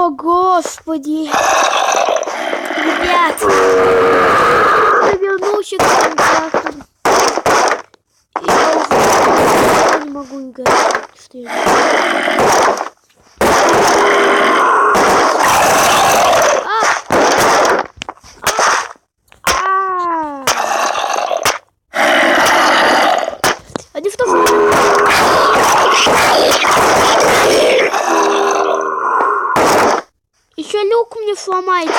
О, господи! Ребят! Я вернулся к Майнкрафту. Я уже не могу играть. Что я делаю? Они в том... Еще люк мне сломайте.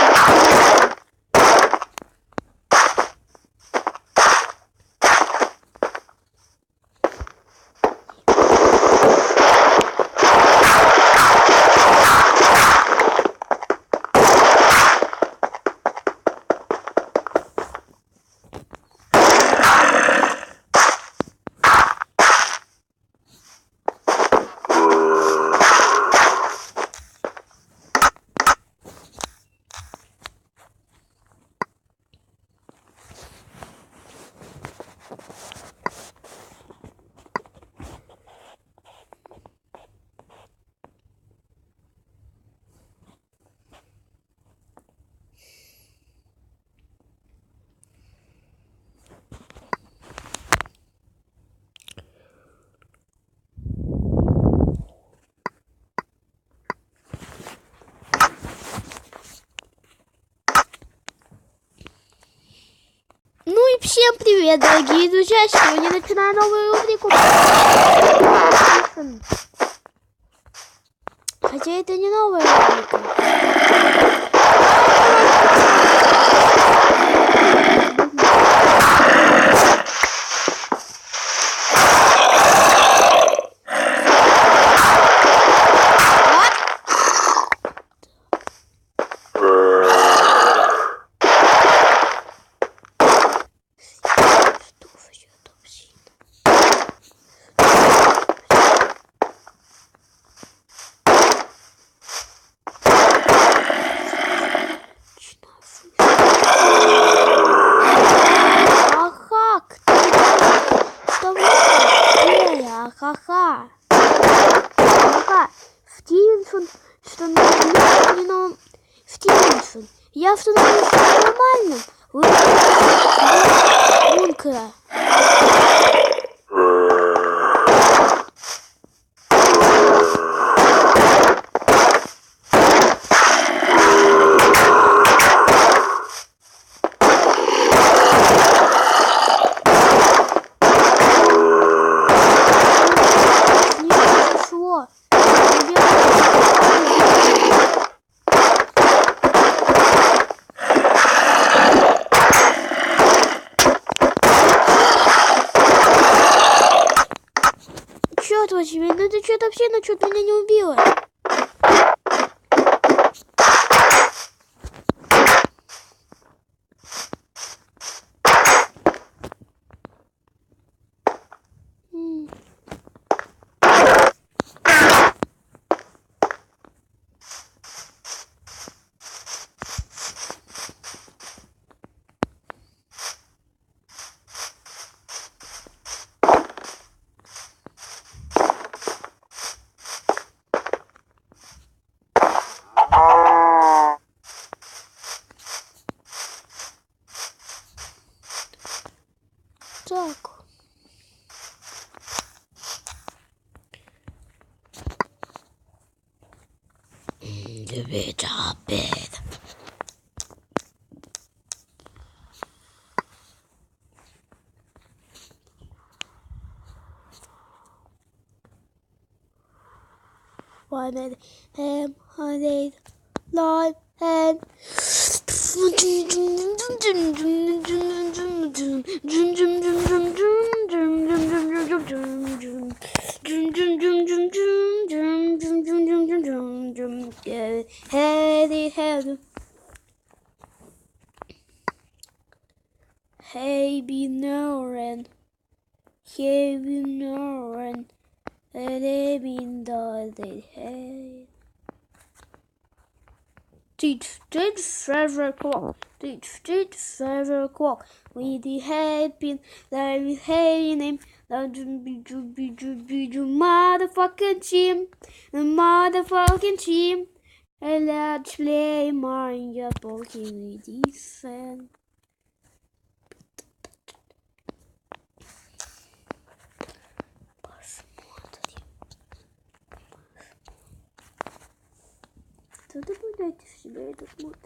Ну и всем привет, дорогие друзья! Сегодня начинаю новую рубрику. Хотя это не новая рубрика. Ха-ха. Стивенсон, что не Стивенсон. Я становлюсь нормальным. Вы бункера. Черт возьми, ну это что-то вообще, ну что-то меня не убило. Так. One hundred live and hey, be known, hey, be known. Hey. Did 5 o'clock. Did 5 o'clock. With the happy, that is hey name. Motherfucking team. and let's play Mario Pokémon Defense. Кто добавляйте в себя этот мод?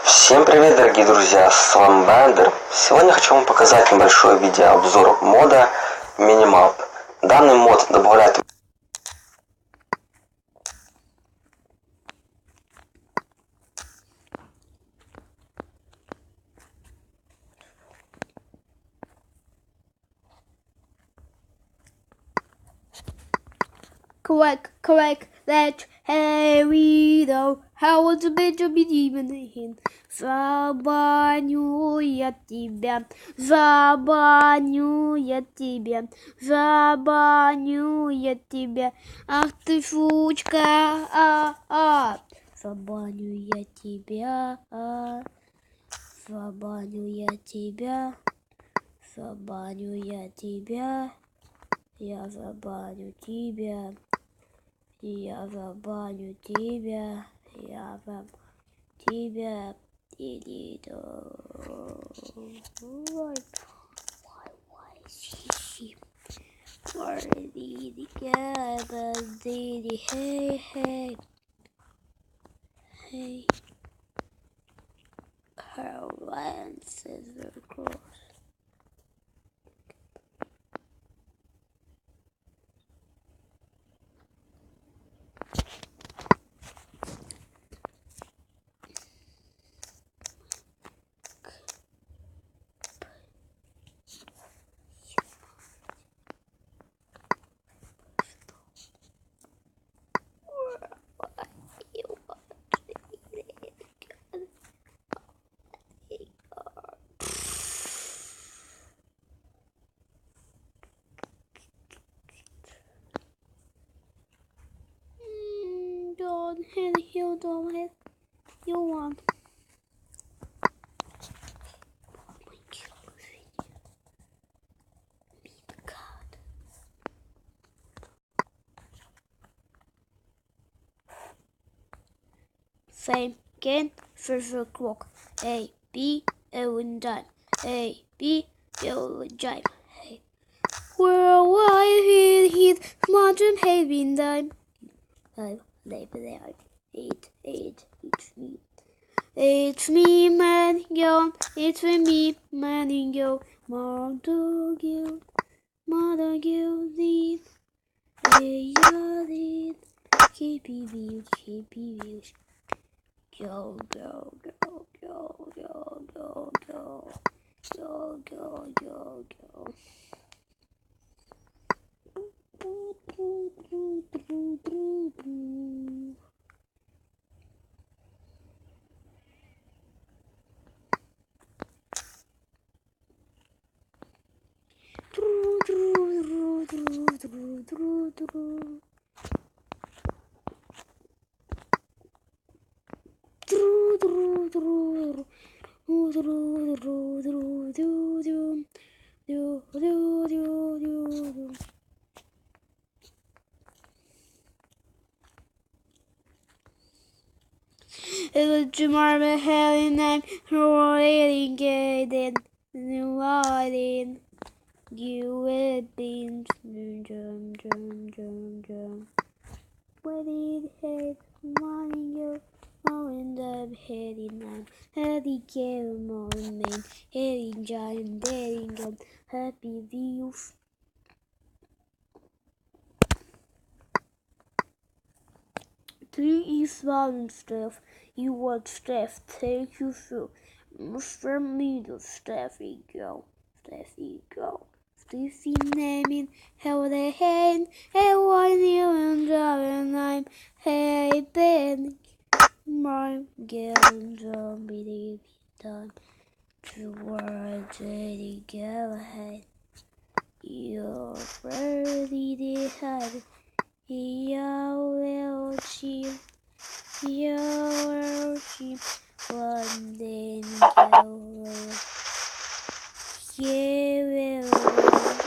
Всем привет, дорогие друзья, с вами Бендер. Сегодня хочу вам показать небольшой видеообзор мода Minimap. Данный мод добавляет Quack, that видео. How was the better be even him? Забаню я тебя, забаню я тебя, забаню я тебя. Ах ты сучка, забаню я тебя, забаню я тебя, забаню я тебя, я забаню тебя. Я забаню тебя, я забаню тебя, hey, her lances are cross. Don't hit you, don't hit you want. Same again, first clock. A, B, L dime. A, B, L dime. Hey. Where I hit mountain having dime. It's me, man, yo. It's me, man, yo. Mother, you, did. Keep views. Go. It was tomorrow having name rolling gated riding. You have been jump. What did hate morning you end up heading nine? Heady game on main, heading giant, daring and happy views. Three is one stuff. You want stuff, take you through. Mr. Middle, Steffi go. Steffi naming, how the hand, hey, one you and driving I'm, hey, Ben. My girl, don't believe done. The world ready, go ahead. You're ready to hide. You're cheap. One day, you will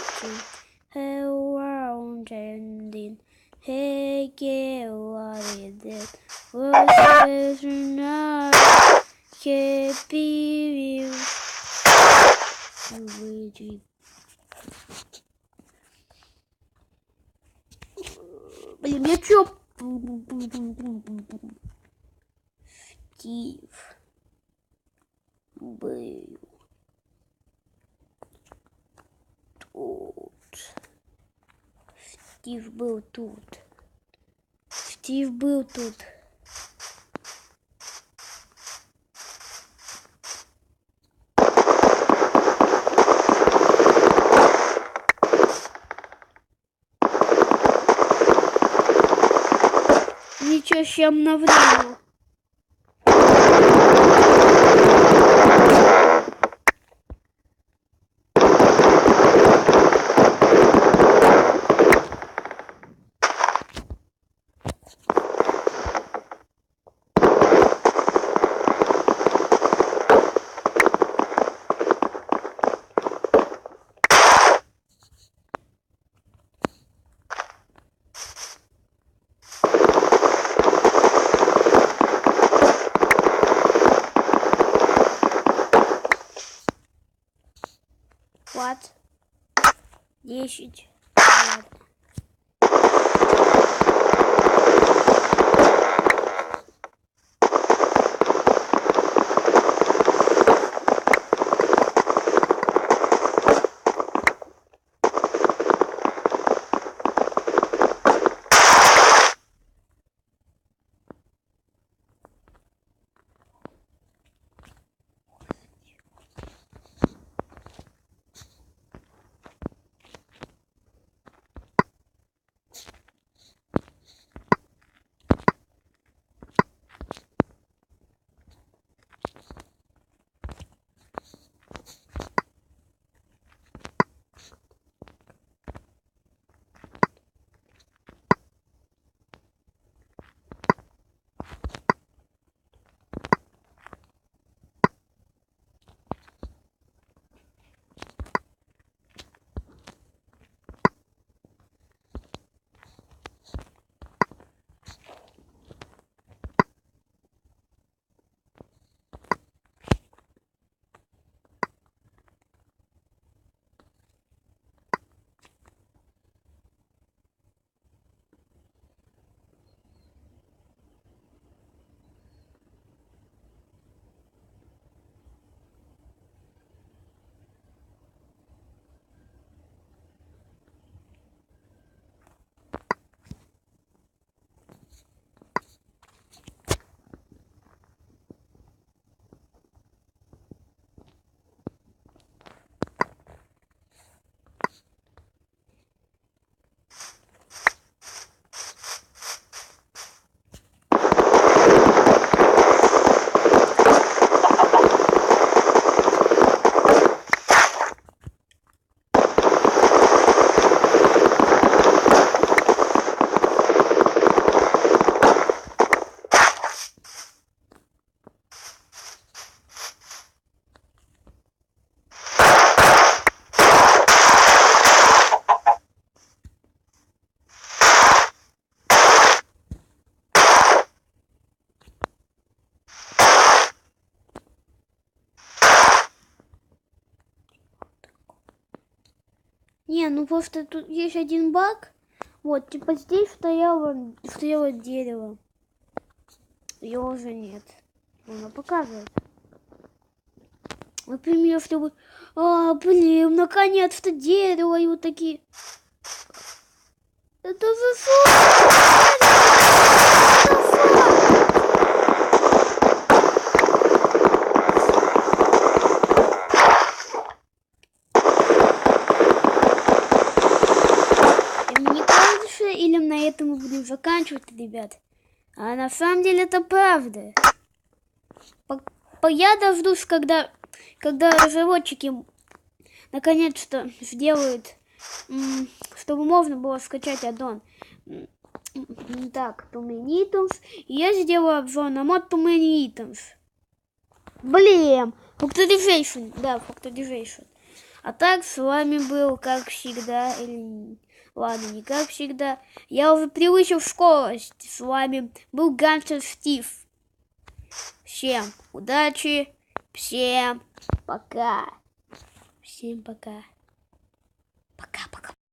around ending. Hey, get what it did. Was not happy with. Блин, я чё? Стив был тут. Стив был тут. Стив был тут. Ничего, чем на время. What? 10. Ладно. Не, ну просто тут есть один баг. Вот, типа здесь стояло дерево. Его уже нет. Оно показывает. Например, чтобы... блин, наконец-то дерево и вот такие... Это за что? Или на этом мы будем заканчивать, ребят. А на самом деле это правда. Я дождусь, когда разработчики наконец-то сделают, чтобы можно было скачать аддон. Так, Too Many Items. И я сделаю обзор на мод Too Many Items. Блин, Factorization. Да, Factorization. А так с вами был, как всегда, или... Ладно, не как всегда. Я уже привычен в скорость. С вами был Гангстер Стив. Всем удачи, всем пока. Всем пока. Пока.